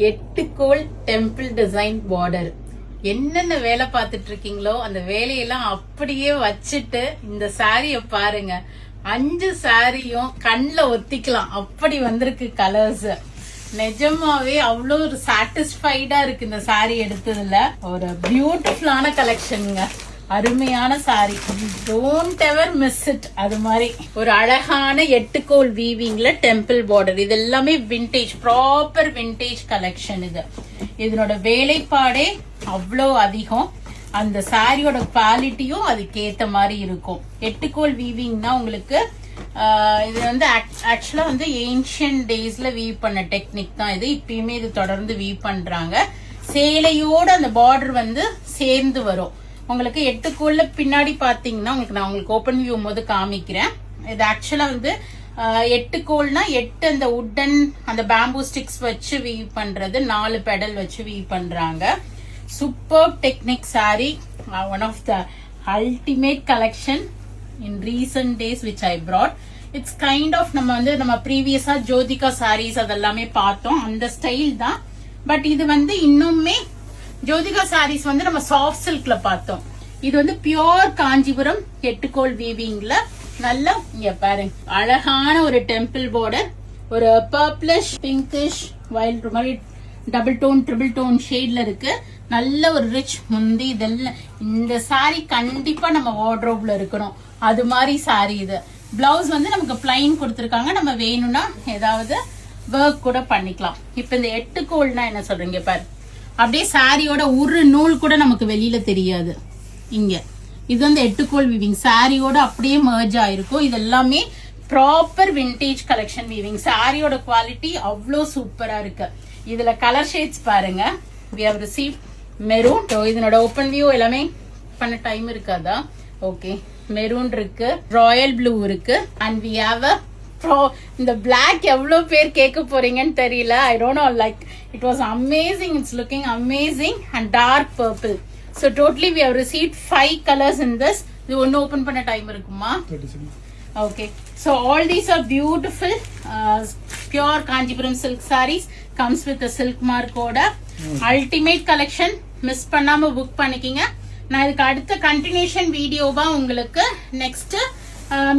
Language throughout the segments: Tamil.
எட்டுக்கோள் டெம்பிள் டிசைன் பார்டர். என்னென்ன வேலை பார்த்துட்டு இருக்கீங்களோ அந்த வேலையெல்லாம் அப்படியே வச்சுட்டு இந்த சாரிய பாருங்க. 5 சாரியும் கண்ணுல ஒத்திக்கலாம், அப்படி வந்திருக்கு கலர்ஸ். நிஜமாவே அவ்வளோ ஒரு சாட்டிஸ்ஃபைடா இருக்கு இந்த சாரி எடுத்ததுல. ஒரு பியூட்டிஃபுல்லான கலெக்ஷனுங்க, அருமையான sorry. Don't ever miss it. அது மாதிரி ஒரு அழகான 8 வீவிங்ல டெம்பிள் பார்டர். இது எல்லாமே விண்டேஜ், ப்ராப்பர் விண்டேஜ் கலெக்ஷன். இதனோட வேலைப்பாடே அவ்வளோ அதிகம். அந்த சாரியோட குவாலிட்டியும் அதுக்கேத்த மாதிரி இருக்கும். 8 வீவிங்னா உங்களுக்கு இது வந்து ஆக்சுவலா வந்து ஏன்ஷியன்ட் டேஸ்ல வீவ் பண்ண டெக்னிக் தான் இது. இப்பயுமே இது தொடர்ந்து வீவ் பண்றாங்க. சேலையோட அந்த பார்டர் வந்து சேர்ந்து வரும். உங்களுக்கு 8 பின்னாடி பாத்தீங்கன்னா நான் உங்களுக்கு ஓபன் வியூ போது காமிக்கிறேன். இது ஆக்சுவலா வந்து 8 8 அந்த உட்டன் அந்த பேம்பூ ஸ்டிக்ஸ் வச்சு வீவ் பண்றது, 4 பெடல் வச்சு வீவ் பண்றாங்க. Super technique sari, one of the ultimate collection in recent days which I brought. It's kind of நம்ம ப்ரீவியஸா ஜோதிகா சாரீஸ் அதெல்லாமே பார்த்தோம், அந்த ஸ்டைல் தான். பட் இது வந்து இன்னுமே ஜோதிகா சாரீஸ் வந்து நம்ம சாஃப்ட் சில்க்ல பார்த்தோம். இது வந்து பியோர் காஞ்சிபுரம் 8 வீவிங்ல நல்ல இங்க பாருங்க அழகான ஒரு டெம்பிள் பார்டர். ஒரு பர்பிளிஷ் பிங்கிஷ் வைல்ட் மாதிரி டபுள் டோன் ட்ரிபிள் டோன் ஷேட்ல இருக்கு. நல்ல ஒரு ரிச் முந்தி. இதெல்லாம் இந்த சாரி கண்டிப்பா நம்ம வார்ட்ரோப்ல இருக்கணும், அது மாதிரி சாரி. இது பிளவுஸ் வந்து நமக்கு பிளைன் கொடுத்திருக்காங்க, நம்ம வேணும்னா ஏதாவது ஒர்க் கூட பண்ணிக்கலாம். இப்ப இந்த 8 என்ன சொல்றீங்க பாரு, அப்படியே சாரியோட ஒரு நூல் கூட நமக்கு வெளியில தெரியாது. இங்க இது வந்து 8 வீவிங் சாரியோட அப்படியே மர்ஜ் ஆயிருக்கும். இது எல்லாமே ப்ராப்பர் விண்டேஜ் கலெக்ஷன் வீவிங். சாரியோட குவாலிட்டி அவ்வளோ சூப்பரா இருக்கு. இதுல கலர் ஷேட்ஸ் பாருங்க. we have received maroon. இதனோட ஓபன் வியூ எல்லாமே பண்ண டைம் இருக்காதா? ஓகே, மெரூன் இருக்கு, ராயல் ப்ளூ இருக்கு, அண்ட் we have a இந்த பிளாக் எவ்வளவு பேர் கேட்க போறீங்கன்னு தெரியல. I don't know, like it was amazing. It's looking amazing. And dark purple. So totally we have received 5 colours in this. இது ஒன்னு ஓபன் பண்ண டைம் இருக்குமா? Okay, so all these are beautiful pure Kanchipuram silk sarees. Comes with silk மார்க்கோட அல்டிமேட் கலெக்ஷன். மிஸ் பண்ணாம புக் பண்ணிக்கிங்க. நான் இதுக்கு அடுத்த கண்டினியூஷன் வீடியோவா உங்களுக்கு நெக்ஸ்ட்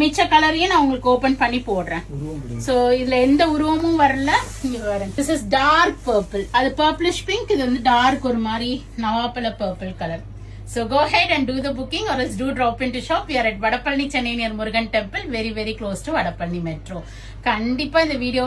மிச்ச கலரையும் நான் உங்களுக்கு ஓபன் பண்ணி போடுறேன். சோ இதுல எந்த உருவமும் வரல. இங்க வரேன். This is dark purple. அது பர்பிளிஷ் பிங்க். இது வந்து டார்க் ஒரு மாதிரி நவாப்பழ purple colour. So go ahead and do the booking or else do drop into shop. We are at Vadapalani, Chennai near Murugan Temple, very very close to Vadapalani Metro. கண்டிப்பா இந்த வீடியோ